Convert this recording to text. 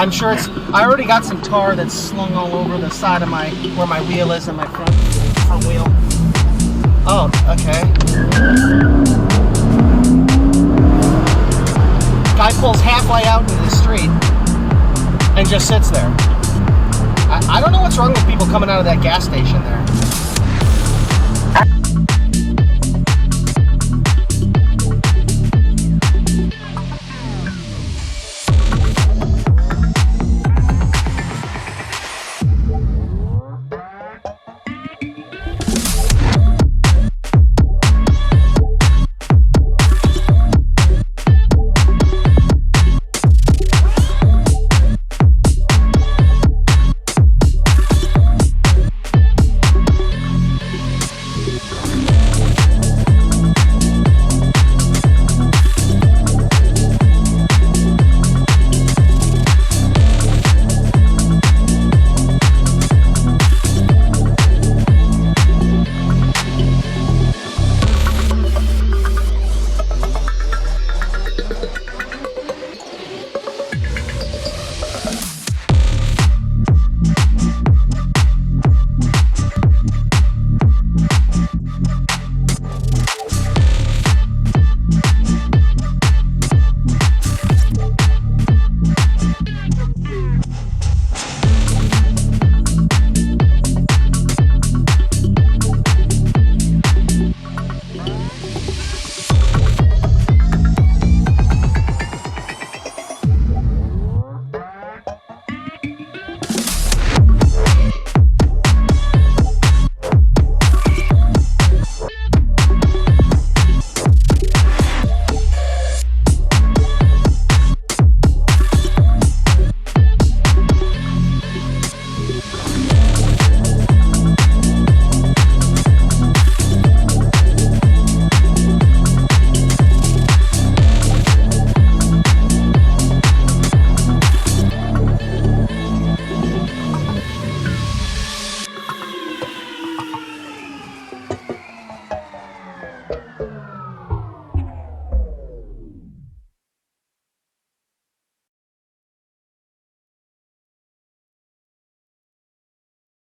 I'm sure it's, I already got some tar that's slung all over the side of my, where my wheel is in my front wheel. Oh, okay. Guy pulls halfway out into the street and just sits there. I don't know what's wrong with people coming out of that gas station there.